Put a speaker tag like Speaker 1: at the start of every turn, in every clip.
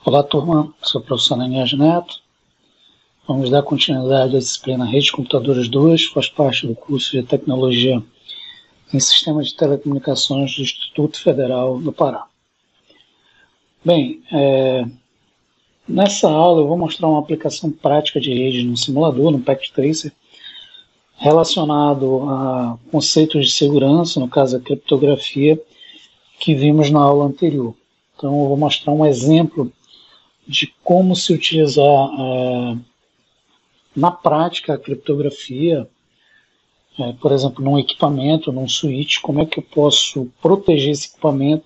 Speaker 1: Olá, turma. Sou o professor Ananias Neto. Vamos dar continuidade à disciplina Rede de Computadores 2, faz parte do curso de Tecnologia em Sistemas de Telecomunicações do Instituto Federal do Pará. Bem, nessa aula eu vou mostrar uma aplicação prática de rede no simulador, no Packet Tracer, relacionado a conceitos de segurança, no caso a criptografia, que vimos na aula anterior. Então eu vou mostrar um exemplo de como se utilizar na prática a criptografia, por exemplo, num equipamento, num switch, como é que eu posso proteger esse equipamento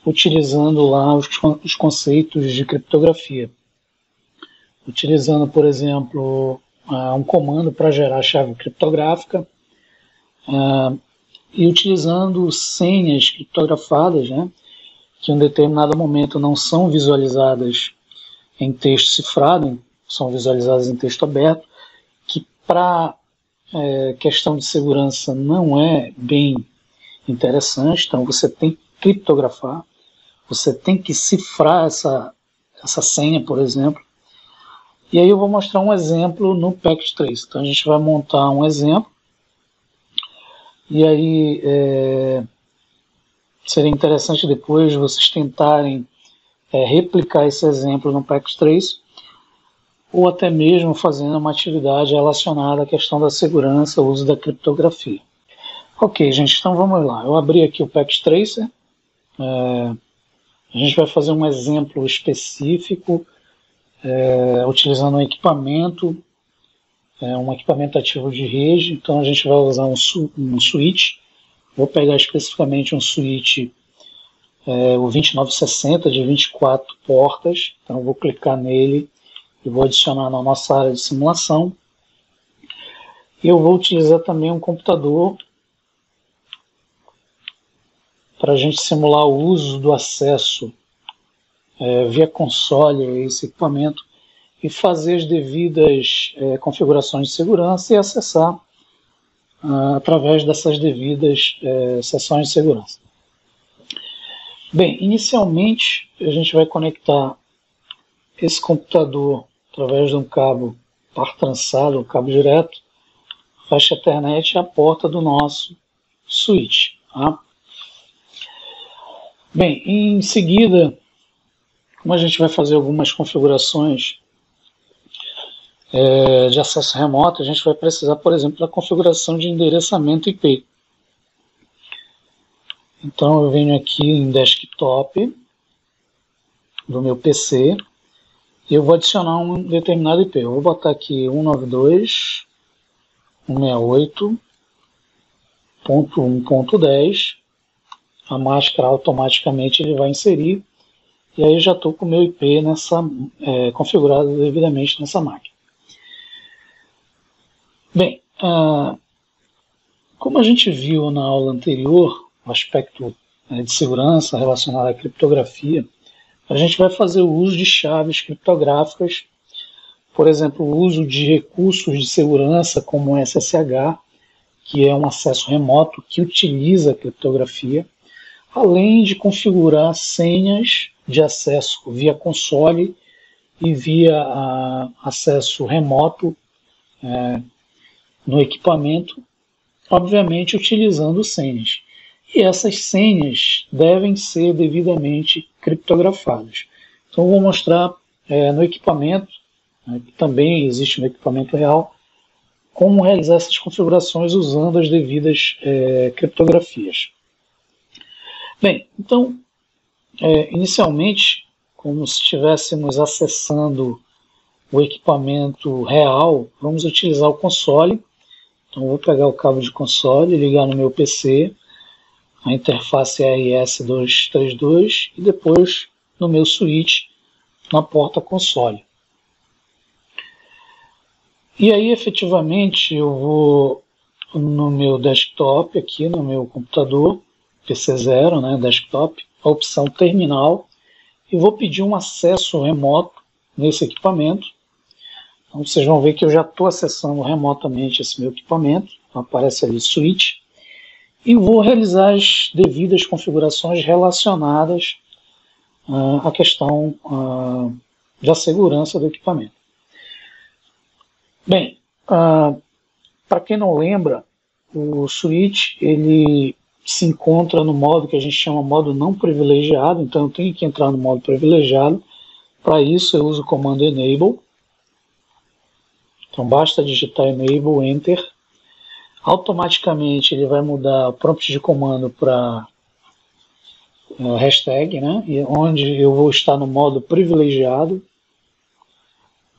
Speaker 1: utilizando lá os conceitos de criptografia. Utilizando, por exemplo, um comando para gerar chave criptográfica e utilizando senhas criptografadas, né, que em um determinado momento não são visualizadas em texto cifrado, são visualizadas em texto aberto, que para questão de segurança não é bem interessante, então você tem que criptografar, você tem que cifrar essa senha, por exemplo. E aí eu vou mostrar um exemplo no Packet Tracer. Então a gente vai montar um exemplo, e aí seria interessante depois vocês tentarem replicar esse exemplo no Packet Tracer, ou até mesmo fazendo uma atividade relacionada à questão da segurança, o uso da criptografia. Ok, gente, então vamos lá. Eu abri aqui o Packet Tracer. A gente vai fazer um exemplo específico, utilizando um equipamento ativo de rede. Então a gente vai usar um switch. Vou pegar especificamente um switch, o 2960 de 24 portas. Então eu vou clicar nele e vou adicionar na nossa área de simulação. E eu vou utilizar também um computador para a gente simular o uso do acesso via console a esse equipamento e fazer as devidas configurações de segurança e acessar através dessas devidas seções de segurança. Bem, inicialmente a gente vai conectar esse computador através de um cabo par trançado, um cabo direto, faixa Ethernet à porta do nosso switch. Tá? Bem, em seguida, como a gente vai fazer algumas configurações de acesso remoto, a gente vai precisar, por exemplo, da configuração de endereçamento IP. Então eu venho aqui em desktop do meu PC e eu vou adicionar um determinado IP. Eu vou botar aqui 192.168.1.10. A máscara automaticamente ele vai inserir, e aí eu já estou com o meu IP configurado devidamente nessa máquina. Bem, como a gente viu na aula anterior, o aspecto de segurança relacionado à criptografia, a gente vai fazer o uso de chaves criptográficas, por exemplo, o uso de recursos de segurança como o SSH, que é um acesso remoto que utiliza a criptografia, além de configurar senhas de acesso via console e via acesso remoto no equipamento, obviamente utilizando senhas. E essas senhas devem ser devidamente criptografadas. Então eu vou mostrar no equipamento, que também existe no equipamento real, como realizar essas configurações usando as devidas criptografias. Bem, então, inicialmente, como se estivéssemos acessando o equipamento real, vamos utilizar o console. Então, eu vou pegar o cabo de console, ligar no meu PC, a interface RS232 e depois no meu switch na porta console. E aí, efetivamente, eu vou no meu desktop, aqui no meu computador, PC0, né, desktop, a opção terminal, e vou pedir um acesso remoto nesse equipamento. Então vocês vão ver que eu já estou acessando remotamente esse meu equipamento, então aparece ali switch, e vou realizar as devidas configurações relacionadas a questão da segurança do equipamento. Bem, para quem não lembra, o switch ele se encontra no modo que a gente chama modo não privilegiado, então eu tenho que entrar no modo privilegiado. Para isso eu uso o comando enable. Então basta digitar enable, enter. Automaticamente ele vai mudar o prompt de comando para hashtag, né? Onde eu vou estar no modo privilegiado,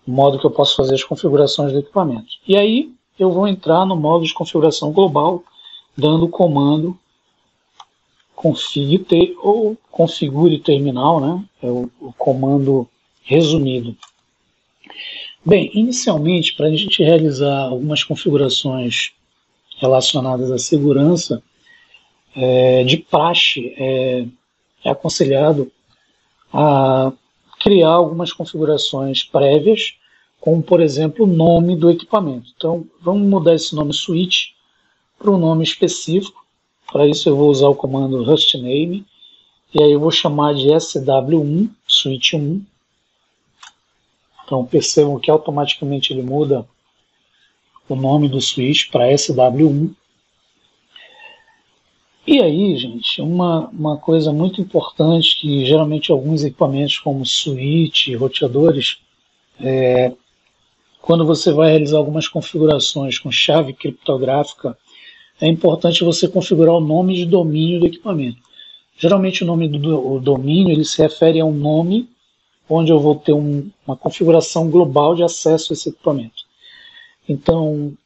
Speaker 1: no modo que eu posso fazer as configurações do equipamento. E aí eu vou entrar no modo de configuração global, dando o comando config ou configure terminal, né? É o comando resumido. Bem, inicialmente, para a gente realizar algumas configurações relacionadas à segurança, de praxe, é aconselhado a criar algumas configurações prévias, como, por exemplo, o nome do equipamento. Então, vamos mudar esse nome switch para um nome específico. Para isso, eu vou usar o comando hostname, e aí eu vou chamar de SW1, switch 1. Então, percebam que automaticamente ele muda o nome do switch para SW1. E aí, gente, uma coisa muito importante que geralmente alguns equipamentos como switch, roteadores, quando você vai realizar algumas configurações com chave criptográfica, é importante você configurar o nome de domínio do equipamento. Geralmente o nome do domínio ele se refere a um nome onde eu vou ter uma configuração global de acesso a esse equipamento. Então,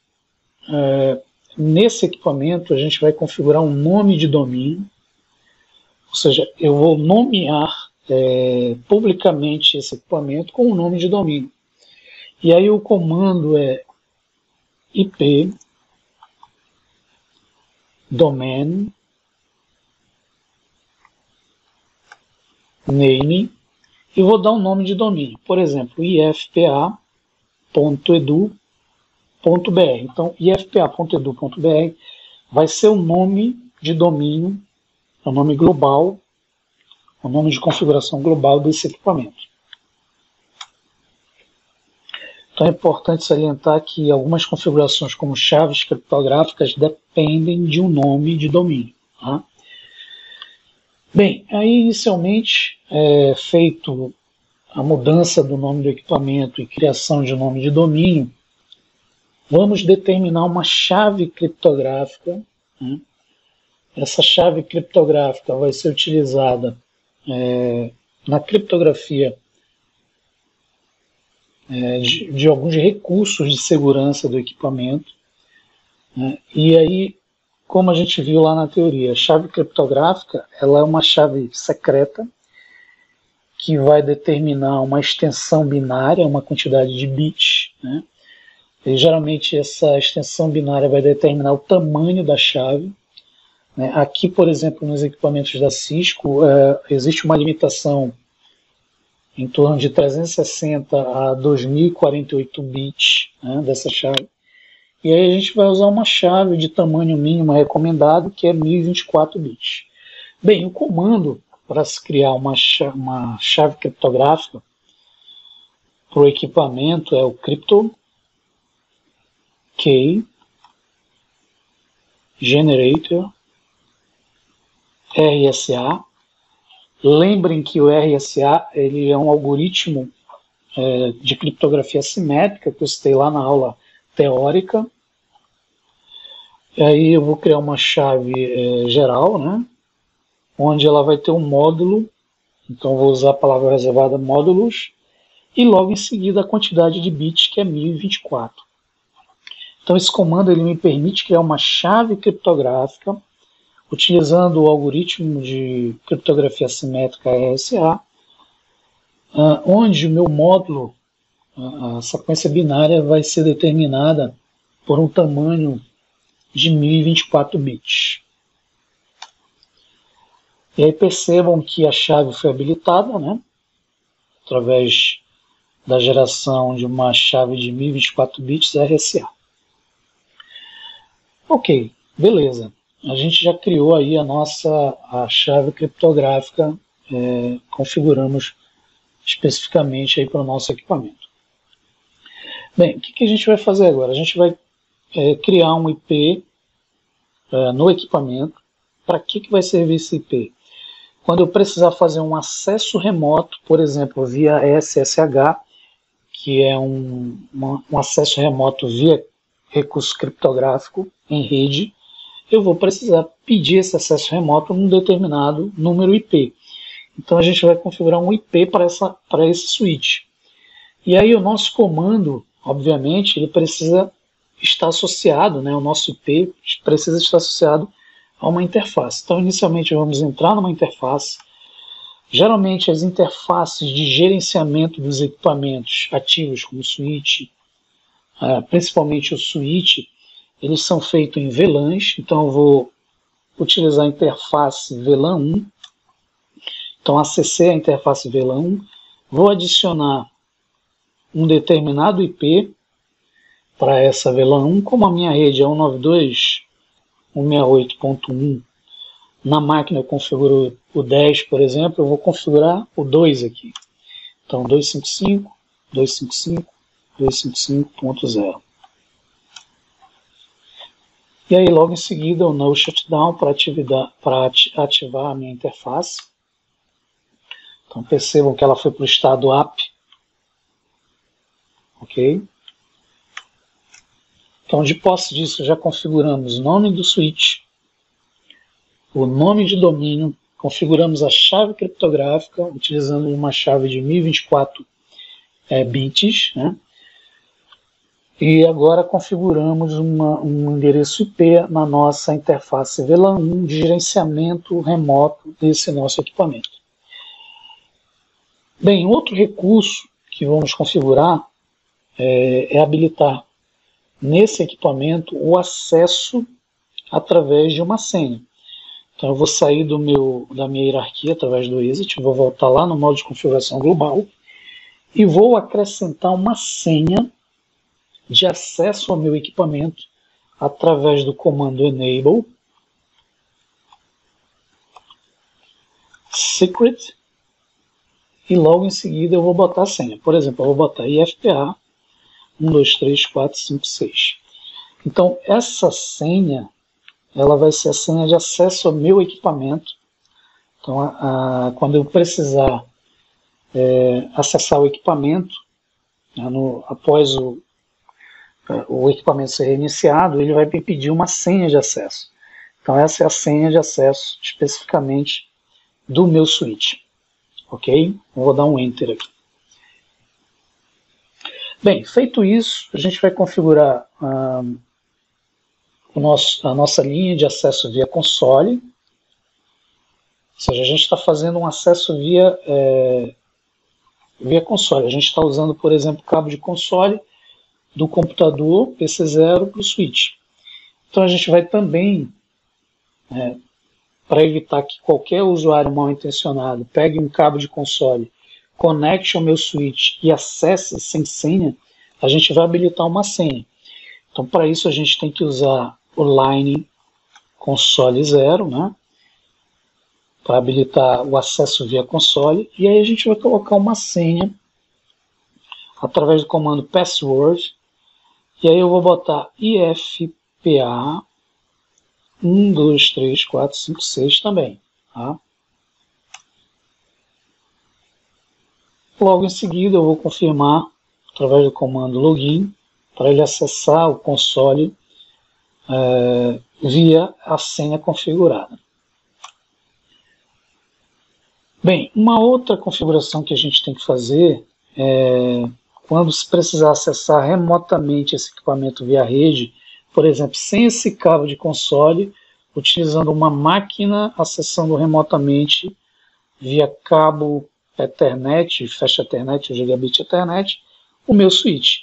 Speaker 1: nesse equipamento a gente vai configurar um nome de domínio, ou seja, eu vou nomear publicamente esse equipamento com o nome de domínio. E aí o comando é IP domain name e vou dar um nome de domínio, por exemplo, ifpa.edu.br. Então, ifpa.edu.br vai ser o nome de domínio, o nome global, o nome de configuração global desse equipamento. Então é importante salientar que algumas configurações como chaves criptográficas dependem de um nome de domínio. Tá? Bem, aí inicialmente feito a mudança do nome do equipamento e criação de nome de domínio, vamos determinar uma chave criptográfica. Né? Essa chave criptográfica vai ser utilizada na criptografia de alguns recursos de segurança do equipamento. Né? E aí, como a gente viu lá na teoria, a chave criptográfica ela é uma chave secreta que vai determinar uma extensão binária, uma quantidade de bits. Né? E, geralmente essa extensão binária vai determinar o tamanho da chave. Né? Aqui, por exemplo, nos equipamentos da Cisco, existe uma limitação em torno de 360 a 2048 bits, né, dessa chave. E aí a gente vai usar uma chave de tamanho mínimo recomendado, que é 1024 bits. Bem, o comando para se criar uma chave criptográfica para o equipamento é o crypto key generator RSA. Lembrem que o RSA ele é um algoritmo de criptografia simétrica que eu citei lá na aula teórica. E aí eu vou criar uma chave geral, né, onde ela vai ter um módulo, então vou usar a palavra reservada módulos, e logo em seguida a quantidade de bits, que é 1024. Então esse comando ele me permite criar uma chave criptográfica utilizando o algoritmo de criptografia simétrica RSA, onde o meu módulo, a sequência binária, vai ser determinada por um tamanho de 1024 bits. E aí percebam que a chave foi habilitada, né, através da geração de uma chave de 1024 bits RSA. Ok, beleza. A gente já criou aí a chave criptográfica configuramos especificamente para o nosso equipamento. Bem, o que a gente vai fazer agora? A gente vai criar um IP no equipamento. Para que vai servir esse IP? Quando eu precisar fazer um acesso remoto, por exemplo, via SSH, que é um acesso remoto via recurso criptográfico em rede, eu vou precisar pedir esse acesso remoto num determinado número IP. Então a gente vai configurar um IP para esse switch. E aí o nosso comando, obviamente, ele precisa estar associado, o nosso IP precisa estar associado a uma interface. Então inicialmente vamos entrar numa interface. Geralmente as interfaces de gerenciamento dos equipamentos ativos, como o switch, principalmente o switch, eles são feitos em VLANs. Então eu vou utilizar a interface VLAN 1. Então acessei a interface VLAN 1, vou adicionar um determinado IP para essa VLAN 1, como a minha rede é 192.168.1, na máquina eu configuro o 10, por exemplo, eu vou configurar o 2 aqui. Então 255.255.255.0. E aí logo em seguida o no shutdown para ativar a minha interface. Então percebam que ela foi para o estado app. Ok? Então de posse disso já configuramos o nome do switch, o nome de domínio, configuramos a chave criptográfica utilizando uma chave de 1024 bits, E agora configuramos um endereço IP na nossa interface VLAN 1 de gerenciamento remoto desse nosso equipamento. Bem, outro recurso que vamos configurar é habilitar nesse equipamento o acesso através de uma senha. Então eu vou sair da minha hierarquia através do exit, vou voltar lá no modo de configuração global e vou acrescentar uma senha de acesso ao meu equipamento através do comando enable secret e logo em seguida eu vou botar a senha. Por exemplo, eu vou botar IFPA 123456. Então essa senha ela vai ser a senha de acesso ao meu equipamento. Então quando eu precisar acessar o equipamento, após o equipamento ser reiniciado, ele vai me pedir uma senha de acesso. Então essa é a senha de acesso especificamente do meu switch. Ok? Vou dar um Enter aqui. Bem, feito isso, a gente vai configurar a nossa linha de acesso via console. Ou seja, a gente está fazendo um acesso via console. A gente está usando, por exemplo, o cabo de console do computador PC0 para o switch. Então a gente vai também, para evitar que qualquer usuário mal intencionado pegue um cabo de console, conecte ao meu switch e acesse sem senha, a gente vai habilitar uma senha. Então para isso a gente tem que usar o line console 0, para habilitar o acesso via console, e aí a gente vai colocar uma senha através do comando password, e aí eu vou botar IFPA 123456 também. Logo em seguida eu vou confirmar através do comando login para ele acessar o console via a senha configurada. Bem, uma outra configuração que a gente tem que fazer é quando se precisar acessar remotamente esse equipamento via rede, por exemplo, sem esse cabo de console, utilizando uma máquina acessando remotamente via cabo Ethernet, Fast Ethernet ou Gigabit Ethernet, o meu switch.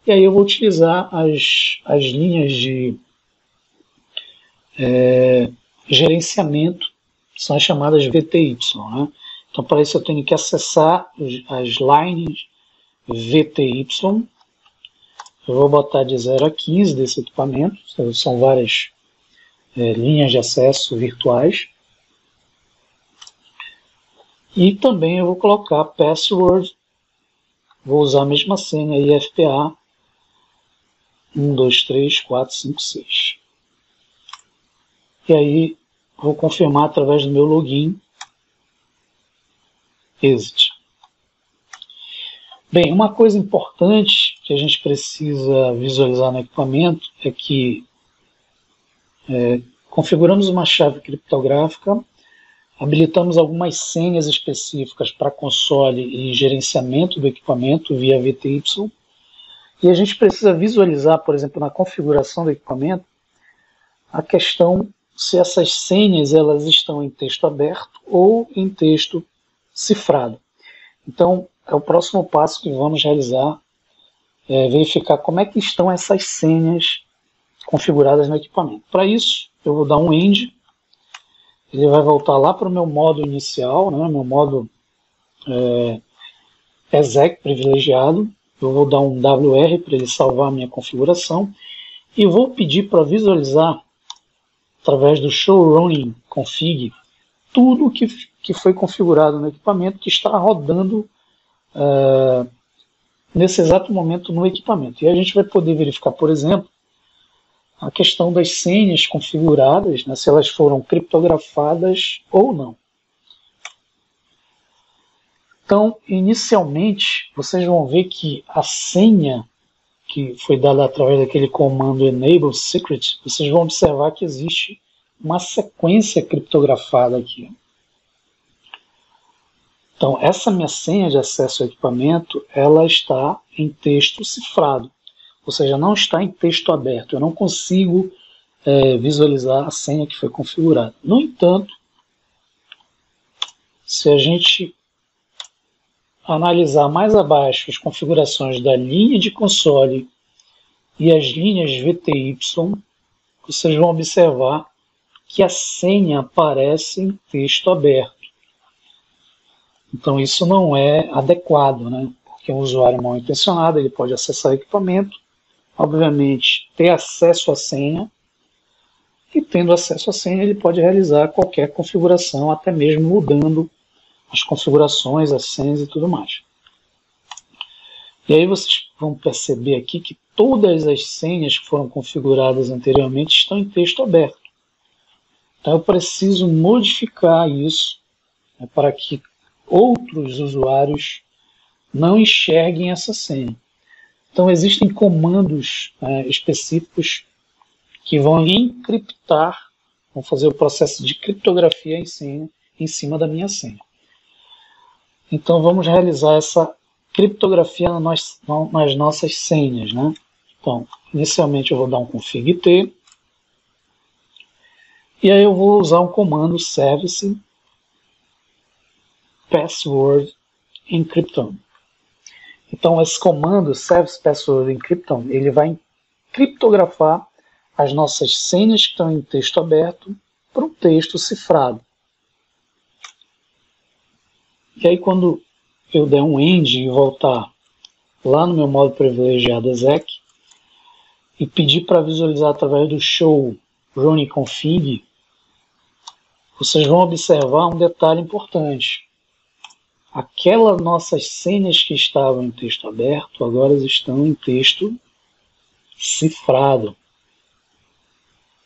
Speaker 1: E aí eu vou utilizar as linhas de gerenciamento, que são as chamadas VTY. Então para isso eu tenho que acessar as lines VTY. Eu vou botar de 0 a 15 desse equipamento, são várias linhas de acesso virtuais. E também eu vou colocar password, vou usar a mesma senha IFPA 1, 2, 3, 4, 5, 6. E aí vou confirmar através do meu login exit. Bem, uma coisa importante que a gente precisa visualizar no equipamento é que configuramos uma chave criptográfica, habilitamos algumas senhas específicas para console e gerenciamento do equipamento via VTY, e a gente precisa visualizar, por exemplo, na configuração do equipamento, a questão se essas senhas elas estão em texto aberto ou em texto cifrado. Então, é o próximo passo que vamos realizar, verificar como é que estão essas senhas configuradas no equipamento. Para isso, eu vou dar um end, ele vai voltar lá para o meu modo inicial, né, meu modo exec privilegiado. Eu vou dar um WR para ele salvar a minha configuração e vou pedir para visualizar, através do show running config, tudo que foi configurado no equipamento que está rodando nesse exato momento no equipamento. E a gente vai poder verificar, por exemplo, a questão das senhas configuradas, né, se elas foram criptografadas ou não. Então, inicialmente, vocês vão ver que a senha que foi dada através daquele comando enable secret, vocês vão observar que existe uma sequência criptografada aqui. Então, essa minha senha de acesso ao equipamento, ela está em texto cifrado, ou seja, não está em texto aberto. Eu não consigo visualizar a senha que foi configurada. No entanto, se a gente analisar mais abaixo as configurações da linha de console e as linhas VTY, vocês vão observar que a senha aparece em texto aberto. Então isso não é adequado, né? Porque um usuário mal intencionado ele pode acessar o equipamento, obviamente ter acesso à senha, e tendo acesso à senha ele pode realizar qualquer configuração, até mesmo mudando as configurações, as senhas e tudo mais. E aí vocês vão perceber aqui que todas as senhas que foram configuradas anteriormente estão em texto aberto. Então eu preciso modificar isso, né, para que outros usuários não enxerguem essa senha. Então existem comandos específicos que vão encriptar, vão fazer o processo de criptografia em cima da minha senha. Então vamos realizar essa criptografia nas nossas senhas, né? Então, inicialmente eu vou dar um config t, e aí eu vou usar um comando service password encryption. Então esse comando service password encryption, ele vai criptografar as nossas senhas que estão em texto aberto para um texto cifrado. E aí quando eu der um end e voltar lá no meu modo privilegiado exec e pedir para visualizar através do show running config, vocês vão observar um detalhe importante. Aquelas nossas senhas que estavam em texto aberto agora estão em texto cifrado.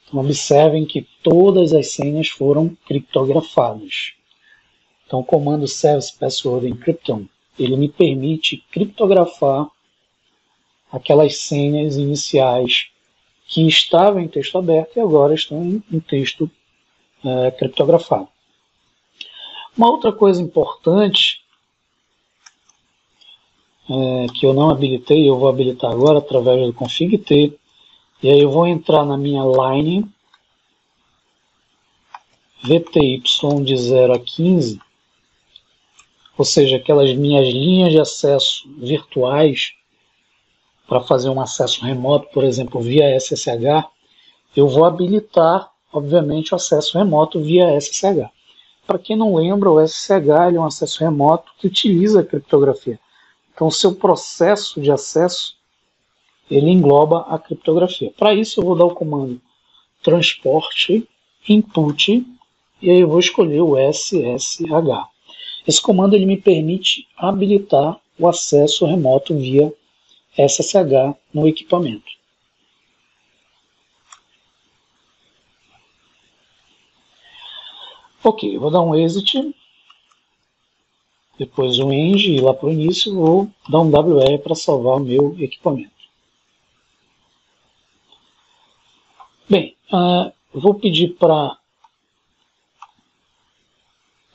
Speaker 1: Então observem que todas as senhas foram criptografadas. Então o comando service password encryption, ele me permite criptografar aquelas senhas iniciais que estavam em texto aberto e agora estão em texto criptografado. Uma outra coisa importante que eu não habilitei, eu vou habilitar agora através do config t, e aí eu vou entrar na minha line VTY de 0 a 15, ou seja, aquelas minhas linhas de acesso virtuais para fazer um acesso remoto, por exemplo, via SSH, eu vou habilitar, obviamente, o acesso remoto via SSH. Para quem não lembra, o SSH ele é um acesso remoto que utiliza a criptografia. Então, o seu processo de acesso, ele engloba a criptografia. Para isso, eu vou dar o comando transport input, e aí eu vou escolher o SSH. Esse comando ele me permite habilitar o acesso remoto via SSH no equipamento. Ok, vou dar um exit, depois um end, ir lá para o início, vou dar um WE para salvar o meu equipamento. Bem, vou pedir para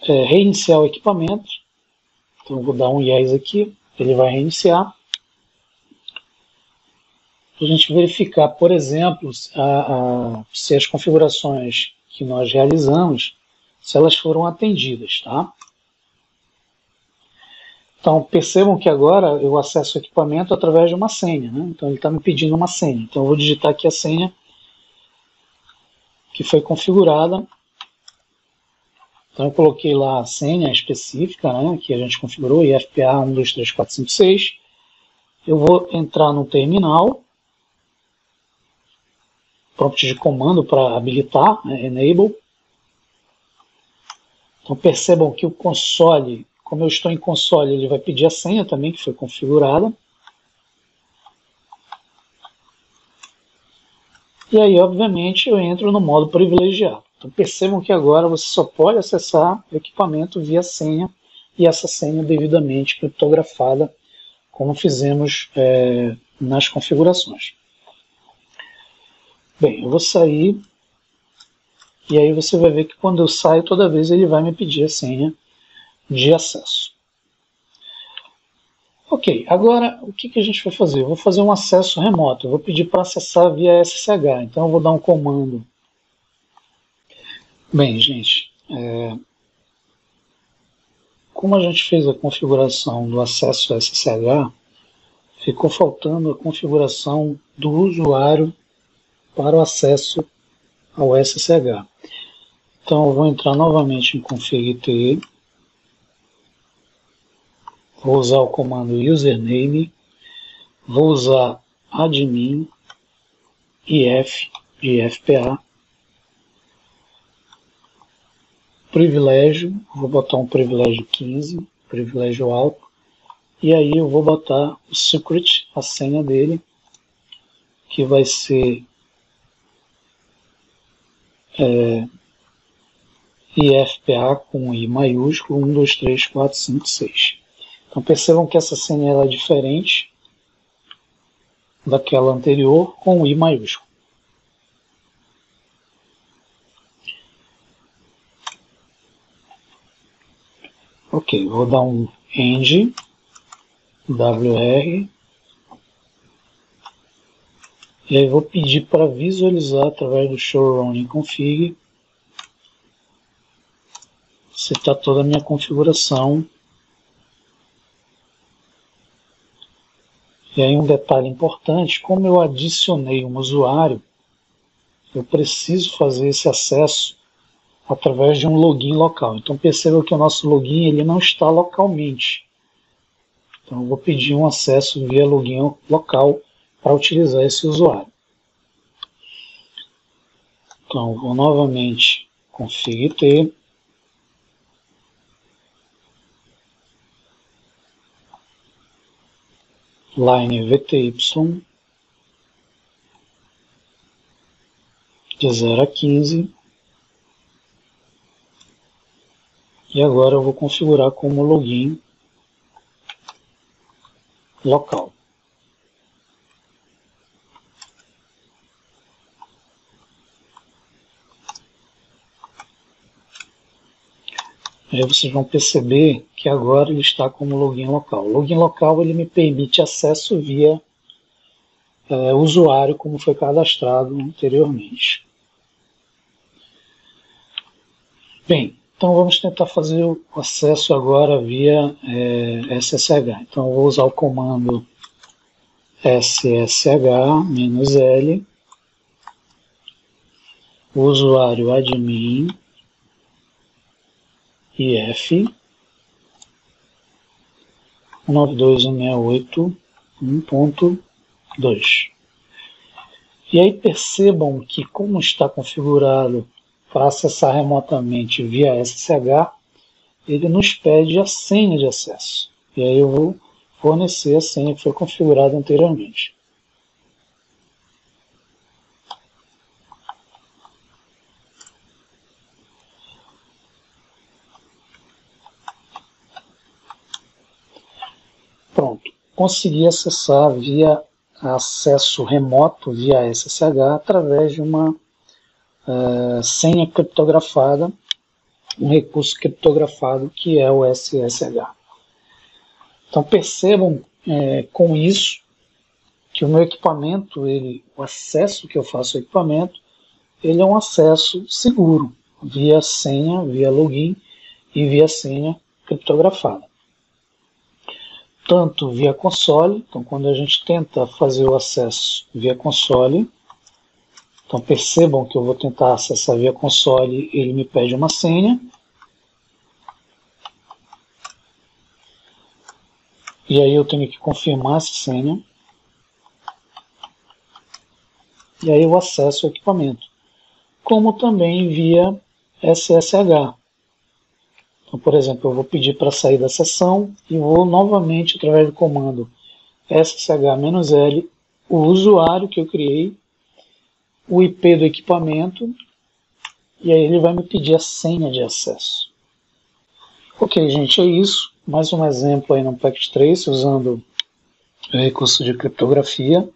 Speaker 1: reiniciar o equipamento, então vou dar um yes aqui, ele vai reiniciar. Para a gente verificar, por exemplo, se as configurações que nós realizamos, se elas foram atendidas, tá? Então, percebam que agora eu acesso o equipamento através de uma senha, né? Então, ele está me pedindo uma senha. Então, eu vou digitar aqui a senha que foi configurada. Então, eu coloquei lá a senha específica, né, que a gente configurou, IFPA 123456. Eu vou entrar no terminal, prompt de comando para habilitar, né, enable. Então, percebam que o console, como eu estou em console, ele vai pedir a senha também, que foi configurada. E aí, obviamente, eu entro no modo privilegiado. Então, percebam que agora você só pode acessar o equipamento via senha, e essa senha devidamente criptografada, como fizemos nas configurações. Bem, eu vou sair, e aí você vai ver que quando eu saio, toda vez ele vai me pedir a senha de acesso. Ok, agora o que a gente vai fazer? Eu vou fazer um acesso remoto, eu vou pedir para acessar via SSH, então eu vou dar um comando. Bem, gente, como a gente fez a configuração do acesso SSH, ficou faltando a configuração do usuário para o acesso ao SSH. Então eu vou entrar novamente em config.t, vou usar o comando username, vou usar admin if de FPA, privilégio, vou botar um privilégio 15, privilégio alto, e aí eu vou botar o secret, a senha dele, que vai ser IFPA com I maiúsculo 1, 2, 3, 4, 5, 6. Então percebam que essa senha ela é diferente daquela anterior com o I maiúsculo. Ok, vou dar um end WR e aí vou pedir para visualizar através do show running config se está toda a minha configuração. E aí um detalhe importante, como eu adicionei um usuário, eu preciso fazer esse acesso através de um login local. Então perceba que o nosso login ele não está localmente. Então eu vou pedir um acesso via login local para utilizar esse usuário. Então vou novamente config.t, line VTY de 0 a 15 e agora eu vou configurar como login local. Aí vocês vão perceber que agora ele está como login local. O login local ele me permite acesso via usuário como foi cadastrado anteriormente. Bem, então vamos tentar fazer o acesso agora via SSH. Então eu vou usar o comando ssh-l, o usuário admin if 192.168.1.2. E aí percebam que como está configurado para acessar remotamente via SSH, ele nos pede a senha de acesso. E aí eu vou fornecer a senha que foi configurada anteriormente. Pronto, consegui acessar via acesso remoto, via SSH, através de uma senha criptografada, um recurso criptografado que é o SSH. Então percebam com isso que o meu equipamento, o acesso que eu faço ao equipamento, ele é um acesso seguro, via senha, via login e via senha criptografada. Tanto via console, então quando a gente tenta fazer o acesso via console, então percebam que eu vou tentar acessar via console, ele me pede uma senha. E aí eu tenho que confirmar essa senha. E aí eu acesso o equipamento. Como também via SSH. Então, por exemplo, eu vou pedir para sair da sessão e vou novamente, através do comando SSH-L, o usuário que eu criei, o IP do equipamento, e aí ele vai me pedir a senha de acesso. Ok, gente, é isso. Mais um exemplo aí no Packet Trace, usando o recurso de criptografia.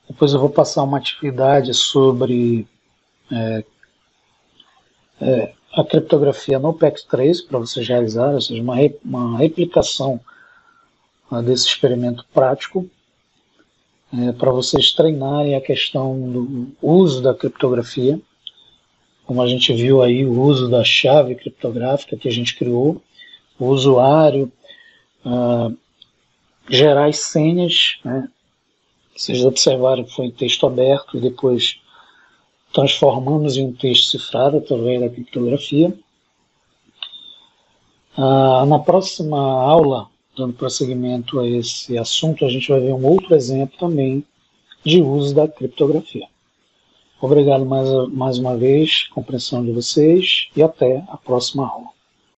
Speaker 1: Depois eu vou passar uma atividade sobre a criptografia no Packet Trace, para vocês realizarem, ou seja, uma replicação desse experimento prático, para vocês treinarem a questão do uso da criptografia. Como a gente viu aí, o uso da chave criptográfica que a gente criou, o usuário, gerar as senhas, né? Vocês observaram que foi em texto aberto e depois transformamos em um texto cifrado através da criptografia. Na próxima aula, dando prosseguimento a esse assunto, a gente vai ver um outro exemplo também de uso da criptografia. Obrigado mais uma vez, compreensão de vocês, e até a próxima aula.